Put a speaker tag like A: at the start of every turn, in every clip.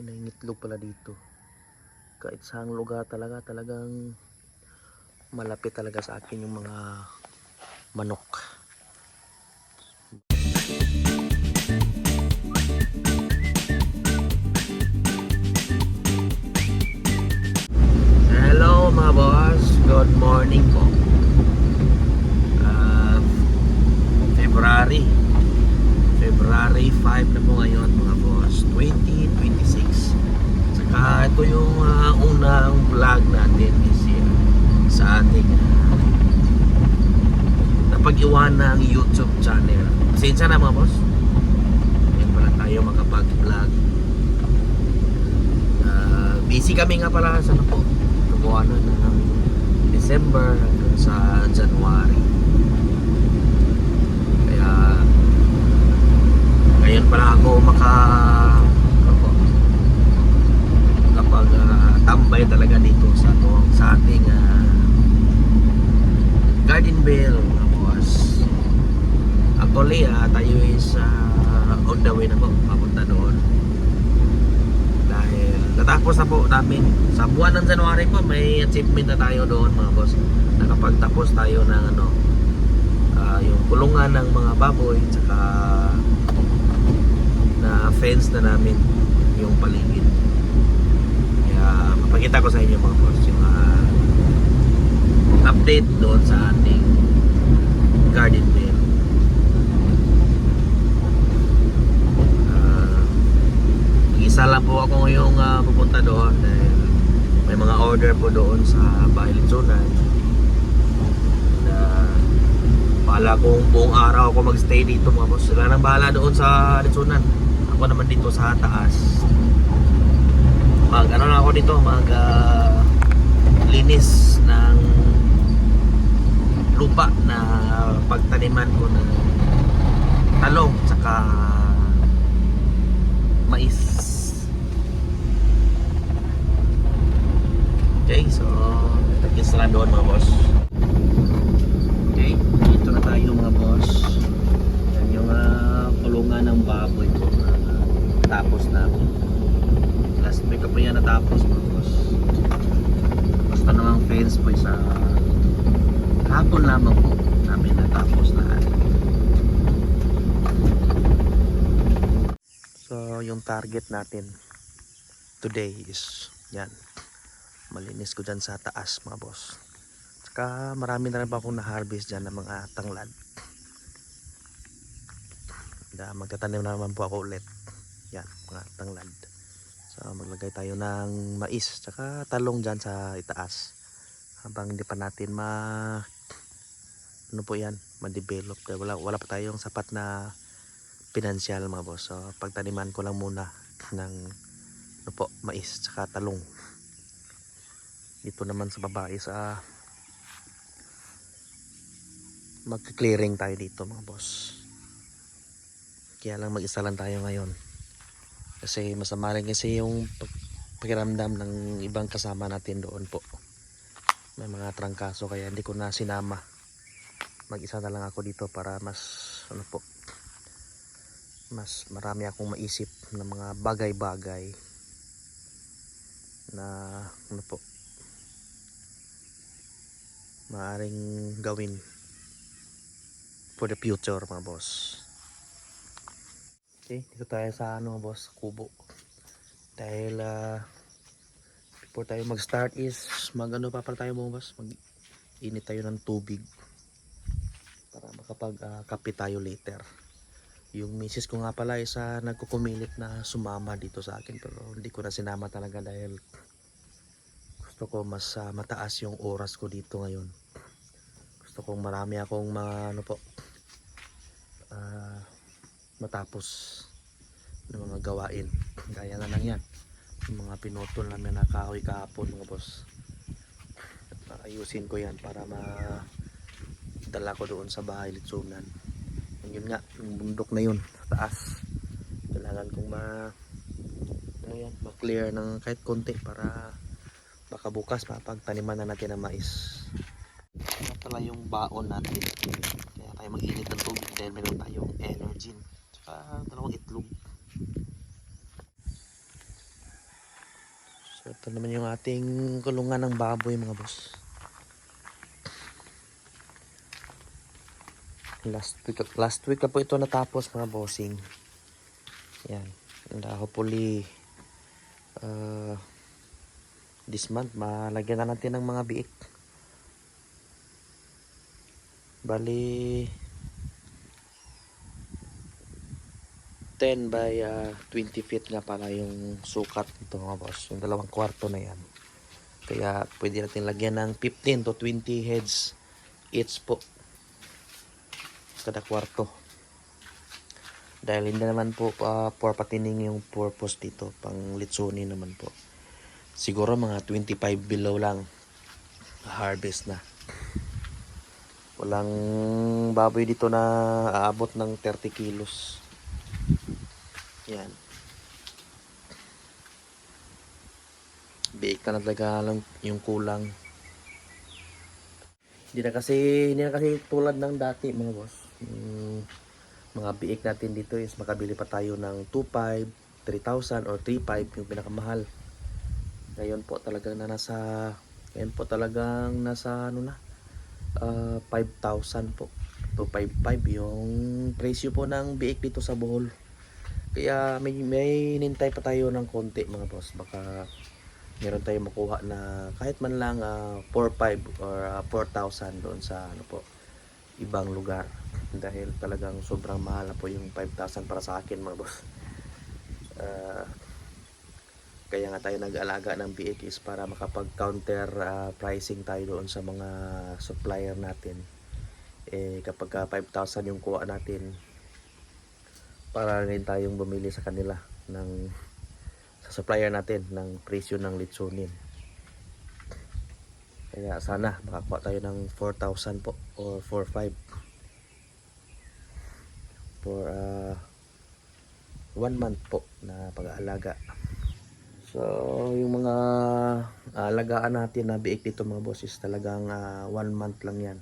A: May nangingitlog pala dito. Kahit saang lugar talagang malapit talaga sa akin yung mga manok. Hello mga boss, good morning po. February 5 na po ngayon mga boss, 2026. Saka ito yung unang vlog natin this year sa ating napag-iwan ng YouTube channel. Pasensya na mga boss, ngayon pala tayo makapag-vlog. Busy kami nga pala sa buwanan ng December hanggang sa January. Kaya ngayon pala ako tambay talaga dito sa ating garden bell mga boss. Actually tayo is on the way na po papunta doon dahil natapos na po namin sa buwan ng January po. May achievement na tayo doon mga boss. Nakapagtapos tayo ng yung kulungan ng mga baboy, tsaka na fence na namin yung paligid. Kaya mapakita ko sa inyo mga boss yung update doon sa ating garden bed. Isa lang po ako ngayong pupunta doon dahil may mga order po doon sa Bahay Litsunan. Bahala kong buong araw ako magstay dito mga boss. Sila nang bahala doon sa Litsunan. Ako naman dito sa taas. Ako dito linis ng lupa na pagtaniman ko ng talong tsaka mais. Okay, so tagis lang doon mga boss. Okay, dito na tayo mga boss. Yan yung kulungan ng baboy ko na tapos na. Last week pa yan natapos mga boss. Basta namang fence po isa hapon lamang po namin natapos na. So yung target natin today is yan, malinis ko dyan sa taas mga boss. Saka marami na rin pa akong na-harvest dyan ng mga tanglad. Magtatanim na naman po ako ulit. Yan, mga tanglad. So maglagay tayo ng mais saka talong dyan sa itaas habang hindi pa natin ma-develop dahil wala pa tayong sapat na pinansyal mga boss. So pagtaniman ko lang muna ng mais saka talong. Dito naman sa baba is mag-clearing tayo dito mga boss. Kaya lang mag-isa lang tayo ngayon kasi masama rin kasi yung pakiramdam ng ibang kasama natin doon po. May mga trangkaso kaya hindi ko na sinama. Mag-isa na lang ako dito para mas marami akong maisip ng mga bagay-bagay na maaaring gawin for the future mga boss. Okay, dito tayo sa boss, kubo. Dahil before tayo mag-start is pa pala tayo mga boss, mag-init tayo ng tubig para makapag-kape tayo later. Yung misis ko nga pala is nagkukumilit na sumama dito sa akin pero hindi ko na sinama talaga dahil gusto ko mas mataas yung oras ko dito ngayon. Gusto kong marami akong matapos ng mga gawain. Gaya na lang yan yung mga pinutol namin na kahoy kahapon mga boss. Ayusin ko yan para madala ko doon sa Bahay Litsunan. Yun nga, yung bundok na yun sa taas, kailangan kong ma-clear ng kahit konti para baka bukas mapagtaniman na natin ng mais. Ito pala yung baon natin, kaya tayo mag-init ng tubig dahil meron tayong energy tsaka dalawang itlog. Ito naman yung ating kulungan ng baboy mga boss. Last week na po ito natapos mga bossing. Yan. And hopefully this month malagyan na natin ng mga biik. Bali 10 by 20 feet nga pala yung sukat nito mga boss. Yung 2 kwarto na yan. Kaya pwede natin lagyan ng 15 to 20 heads each po. Kada kwarto. Dahil hindi naman po for patining yung purpose dito. Pang litsunin naman po. Siguro mga 25 below lang. Harvest na. Walang baboy dito na aabot ng 30 kilos. Yan. Biik na talaga lang yung kulang. Hindi na kasi tulad ng dati mga boss. Mga biik natin dito is makabili pa tayo ng 2.5, 3,000 or 3.5 yung pinakamahal. Ngayon po talagang nasa 5,000 po. 255 yung presyo po ng biik dito sa Bohol. Kaya may hinintay pa tayo ng konti mga boss. Baka meron tayong makuha na kahit man lang 4,500 or 4,000 doon sa ibang lugar. Dahil talagang sobrang mahal na po yung 5,000 para sa akin mga boss. Kaya nga tayo nag-alaga ng biik is para makapag-counter pricing tayo doon sa mga supplier natin. Kapag 5,000 yung kuha natin, para rin tayong bumili sa kanila sa supplier natin ng presyo ng litsunin. Kaya sana makakuha tayo ng 4,000 po or 4,500 for 1 month po na pag-aalaga. So yung mga alagaan natin na biik dito mga bosses, talagang 1 month lang yan.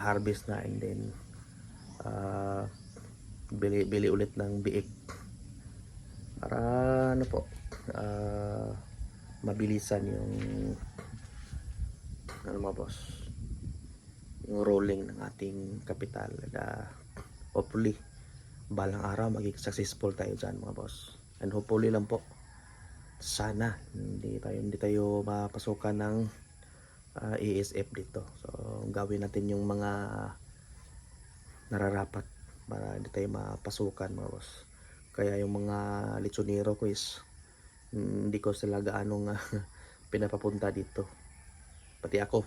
A: Harvest na, and then bili ulit ng biik para mabilisan yung mga boss, yung rolling ng ating kapital. Hopefully balang araw maging successful tayo dyan mga boss, and hopefully lang po sana hindi tayo mapasukan ng ASF dito. So gawin natin yung mga nararapat para hindi tayo mapasukan mga boss. Kaya yung mga litsonero ko is hindi ko sila gaanong pinapapunta dito. Pati ako,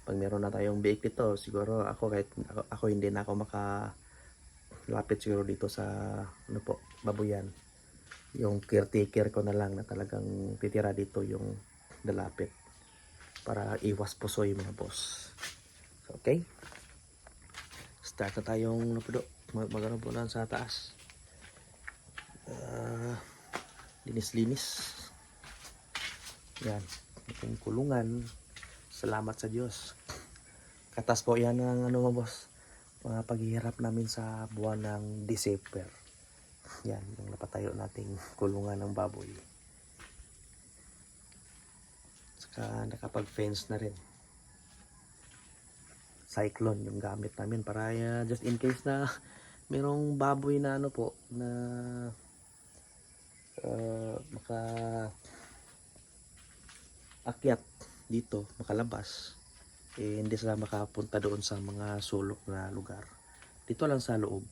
A: pag meron na tayong biik dito, siguro kahit ako hindi na ako makalapit siguro dito sa babuyan. Yung caretaker ko na lang na talagang titira dito yung dalapit para iwas pusoy mga boss. So, okay, start na tayong magano po lang sa taas. Linis-linis yan itong kulungan. Salamat sa Diyos, katas po yan ng mga boss, mga paghihirap namin sa buwan ng December. Yan yung napatayo nating kulungan ng baboy, saka nakapag fence na rin. Cyclone yung gamit namin para just in case na merong baboy na na maka akyat dito, makalabas, hindi sila makapunta doon sa mga sulok na lugar. Dito lang sa loob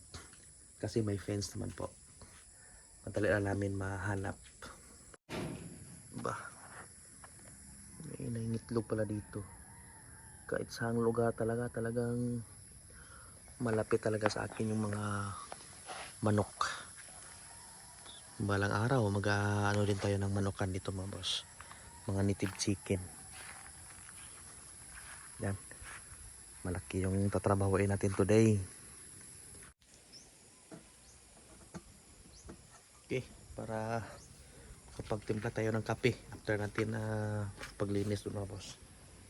A: kasi may fence naman po, madali lang namin mahanap. May nangingitlog pala dito. Kahit sa lugar talagang malapit talaga sa akin yung mga manok. Balang araw din tayo ng manukan dito mga boss, mga native chicken. Yan, malaki yung tatrabahuin natin today. Okay, para kapag timpla tayo ng kape after natin paglinis doon mga boss.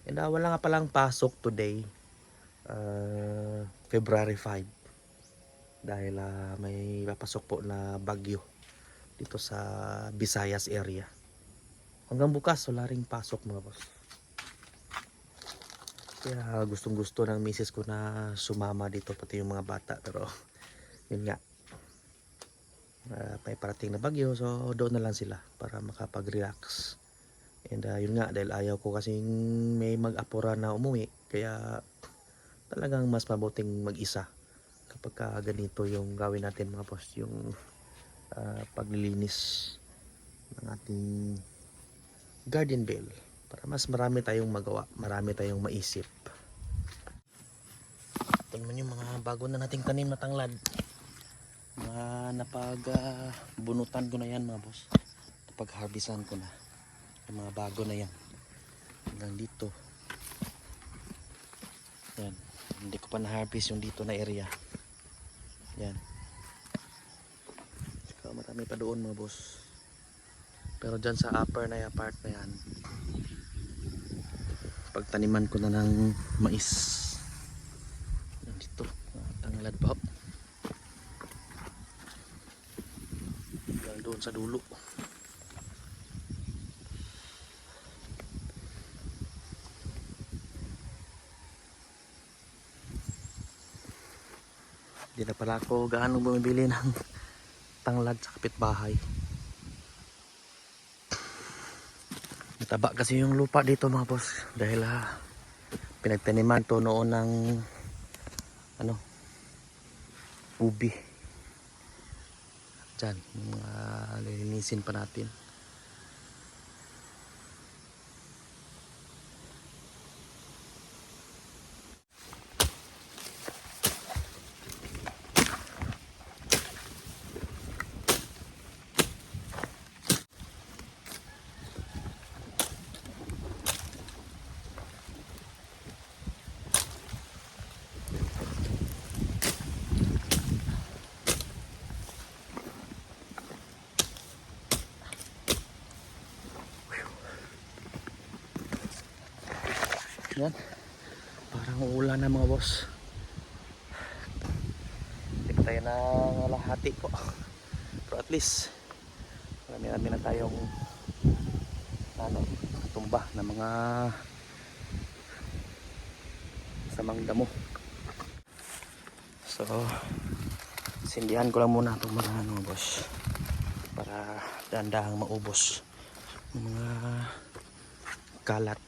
A: And wala nga palang pasok today, February 5, dahil may papasok po na bagyo dito sa Visayas area. hanggang bukas wala ring pasok mga boss. Kaya gustong gusto ng misis ko na sumama dito pati yung mga bata, pero yun nga, may parating na bagyo, so doon na lang sila para makapag-relax. And yun nga, dahil ayaw ko kasing may mag-apura na umuwi, kaya talagang mas mabuting mag-isa kapag ganito yung gawin natin mga boss, yung paglilinis ng ating garden bale, para mas marami tayong magawa, marami tayong maisip. Tingnan yung mga bago na nating tanim na tanglad, mga bunutan ko na yan mga boss, napag harvestan ko na yung mga bago na yan hanggang dito. Yan, hindi ko pa na-harvest yung dito na area. Yan, saka marami pa doon mga boss. Pero dyan sa upper na part na yan, pagtaniman ko na ng mais. Yan dito, tanglad pa. Yan doon sa dulo. Hindi na pala ako gaano bumibili ng tanglad sa kapitbahay. Mataba kasi yung lupa dito mga boss, dahil pinagtaniman to noon ng ubi. Diyan, lilinisin pa natin. Yan, parang uulan na mga boss. Hindi pa tayo ng lahati po, pero at least marami na tayong tumba na mga samang damo. So sindihan ko lang muna itong mga boss, para dahan-dahang maubos ng mga kalat.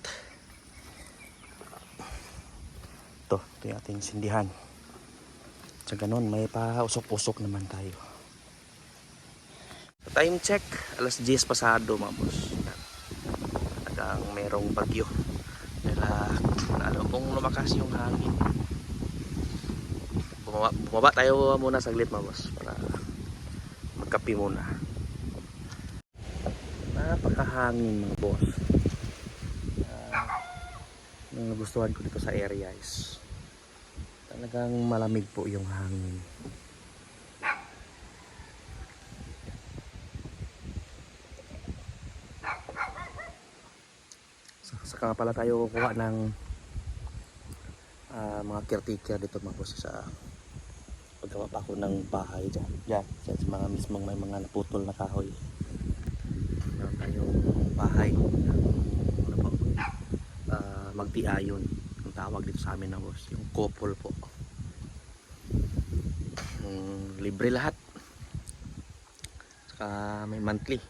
A: Ito yung ating sindihan. Sa ganun, may pa-usok-usok naman tayo. Time check, alas 10 pasado mga boss. Talagang merong bagyo. Lalo kung lumakas yung hangin. Bumaba tayo muna saglit mga boss, para magkape muna. Napakahangin mga boss. Ang nagustuhan ko dito sa area is talagang malamig po yung hangin. Saka pala tayo kukuha ng mga caretaker dito mga boss, sa paggawa pa ako ng bahay dyan sa mga mismong may mga naputol na kahoy. Meron tayong bahay magtiayon ang tawag dito sa amin na boss, yung couple po. Libre lahat, saka may monthly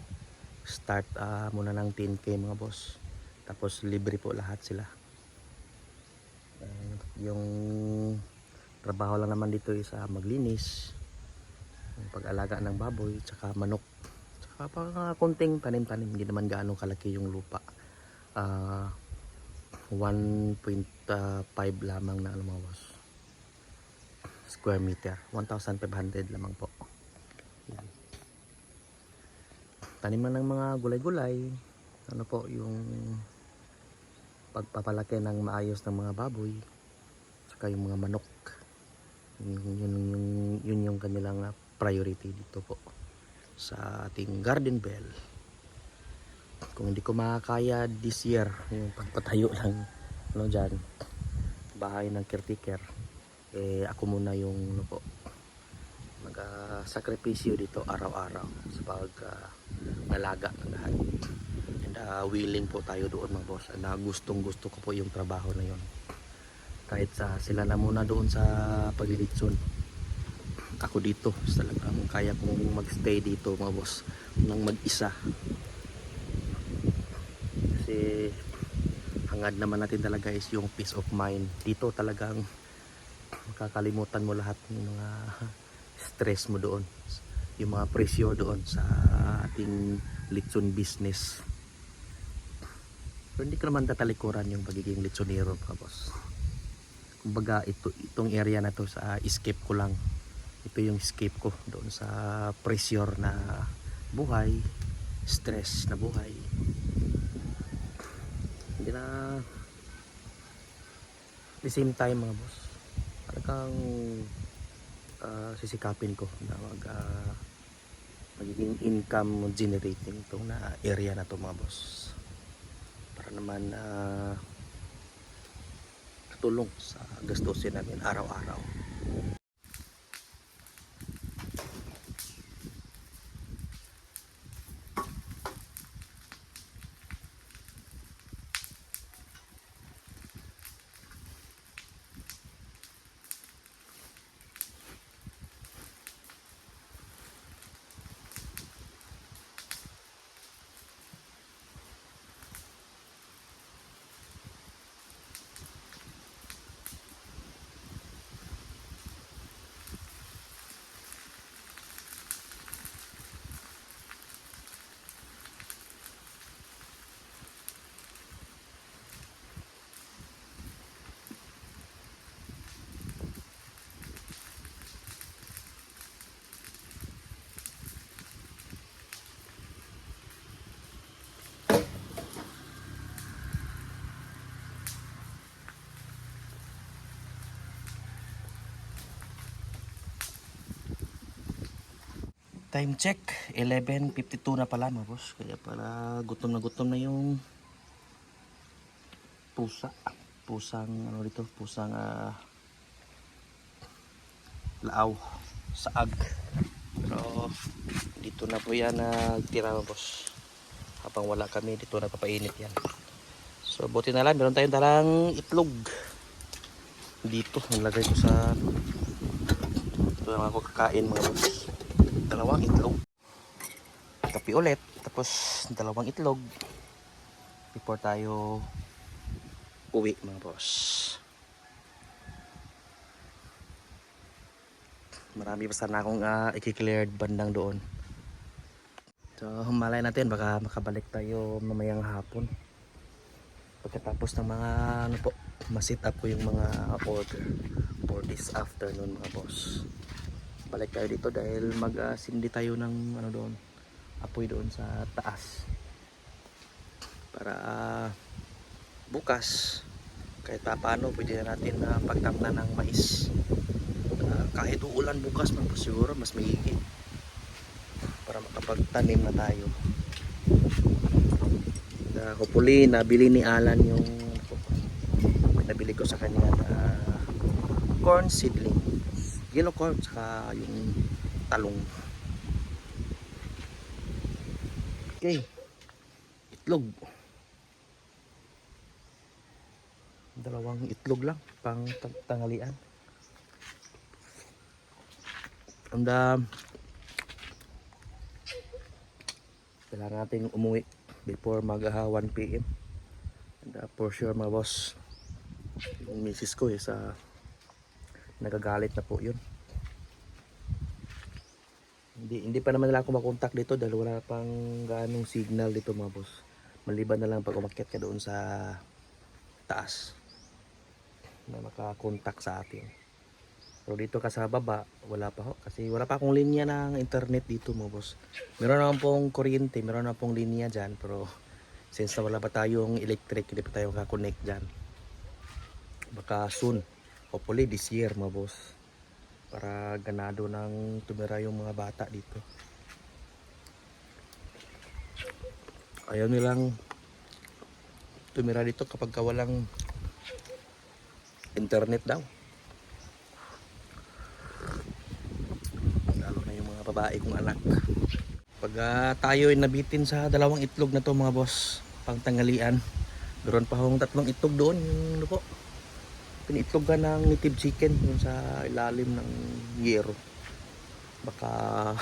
A: start muna ng 10K mga boss, tapos libre po lahat sila. Yung trabaho lang naman dito is maglinis, yung pag-alaga ng baboy, saka manok, saka konting tanim-tanim. Hindi naman gaano kalaki yung lupa. 1.5 lamang na mga boss, square meter, 1,500 lamang po. Taniman ng mga gulay-gulay, po yung pagpapalaki ng maayos ng mga baboy, saka yung mga manok. Yun yung kanilang priority dito po sa ating garden bale. Kung hindi ko makakaya this year yung pagpatayo lang dyan, bahay ng caretaker, ako muna yung mag-sakripisyo dito araw-araw sa pag-alaga ng lahat. And willing po tayo doon mga boss, na gustong gusto ko po yung trabaho na yon. Kahit sila na muna doon sa paglilitson, ako dito talagang kaya kong magstay dito mga boss nang mag-isa, kasi hangad naman natin talaga is yung peace of mind. Dito talagang makakalimutan mo lahat ng mga stress mo doon, yung mga pressure doon sa ating litson business. Pero hindi ko naman tatalikuran yung pagiging litsonero mga boss. Kumbaga itong area na to sa escape ko lang. Ito yung escape ko doon sa pressure na buhay, stress na buhay. Hindi na at the same time mga boss, talagang sisikapin ko na magiging income generating itong na area na to mga boss, para naman katulong sa gastusin namin araw-araw. Time check, 11:52 na pala mga boss. Kaya pala gutom na yung pusang ano dito, pusang laaw, saag. Pero dito na po yan tira mga boss. Habang wala kami dito nagpapainit yan. So buti na lang, meron tayong dalang itlog dito. Nilagay ko sa ito lang ako kakain mga boss. Dalawang itlog, kape ulit, tapos dalawang itlog before tayo uwi mga boss. Marami pa sana akong i-cleared bandang doon. So malay natin baka makabalik tayo mamayang hapon pagkatapos ng mga ano po, ma-set up ko yung mga order for this afternoon mga boss. Balik tayo dito dahil mag-sindi tayo ng ano doon, apoy doon sa taas, para bukas kahit paano pwede na natin pagtamnan ng mais. Kahit uulan bukas man po, siguro mas maigi para makapagtanim na tayo. Hopefully nabili ni Alan yung nabili ko sa kanya corn seedling, yellow corn, saka yung talong. Okay, itlog, dalawang itlog lang pang tanghalian. And kailangan natin umuwi before mag 1 PM. And for sure mga boss, yung misis ko nagagalit na po yun. Hindi pa naman nila ako makontak dito dahil wala pang ganong signal dito mga boss, maliban na lang pag umakyat ka doon sa taas na makakontak sa atin. Pero dito ka sa baba wala pa ho, kasi wala pa akong linya ng internet dito mga boss. Meron naman pong kuryente, meron naman pong linya dyan, pero since na wala pa tayong electric, hindi pa tayo makakonect dyan. Baka soon, hopefully this year mga boss, para ganado ng tumira yung mga bata dito. Ayaw nilang tumira dito kapag walang internet daw, lalo na yung mga babae kong anak. Pag tayo ay nabitin sa dalawang itlog na to mga boss, pang tanghalian. Meron pa akong 3 itlog doon, yung ano po, pinitlogan ng native chicken yung sa ilalim ng yero. Baka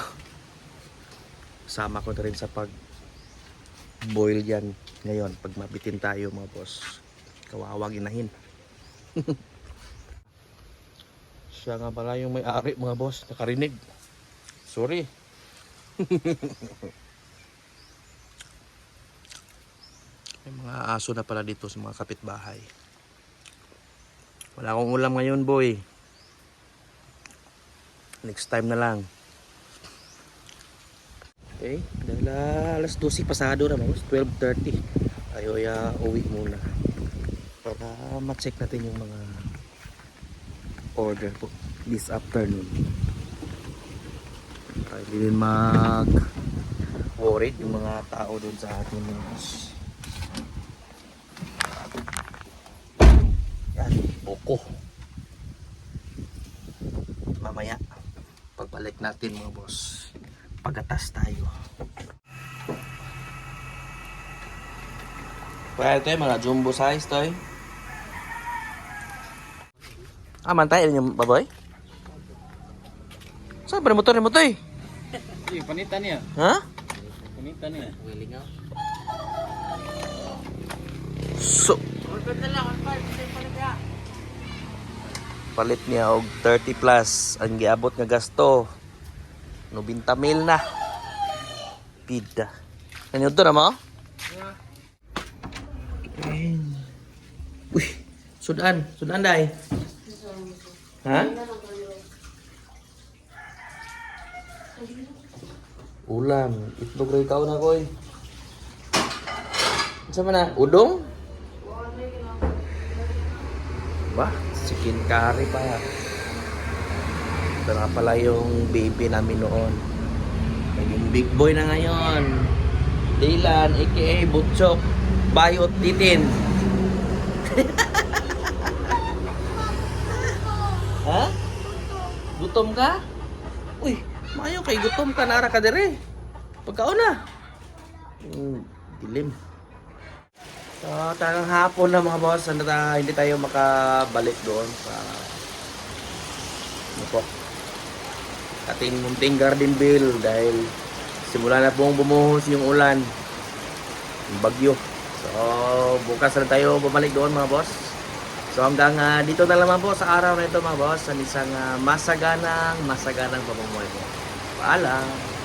A: sama ko na rin sa pag boil yan ngayon pag mabitin tayo mga boss. Kawawang inahin. Siya nga pala yung may-ari mga boss, nakarinig. Sorry. May mga aso na pala dito sa mga kapitbahay. Wala akong ulam ngayon, boy. Next time na lang. Okay, dahil alas 12 pasado na, boss. 12:30. Tayo uwi muna. Para ma-check natin yung mga order po this afternoon. Para hindi din mag-worried yung mga tao doon sa atin. Yan, buko. Mamaya, pagbalik natin mga boss, pagatas tayo. Kaya ito mga jumbo size to eh. Mantay yung baboy? Saan ba na motor eh?
B: Panitan niya.
A: Ha?
B: Panitan niya.
A: So, palit niya og 30 plus ang giabot nga gasto. 90,000 na. Pida. Ano to na mo? Uy, sudan dai. Ha? Ulam, itlog ray kaon na koy. Sama na, udong? Ba, chicken curry pa. Ito na pala yung baby namin noon. Naging big boy na ngayon. Dylan, aka Butchok, Bayot Titin. Ha? Gutom ka? Uy, mayo kay gutom ka, nara ka dire. Pagkaon na. Dilim. So, talagang hapon na mga boss, hindi tayo makabalik doon sa ano po, ating munting garden bill dahil simula na pong bumuhos yung ulan, yung bagyo. So, bukas na tayo bumalik doon mga boss. So, hanggang dito na naman po sa araw na ito mga boss, sa isang masaganang pamumuhay po. Paalam!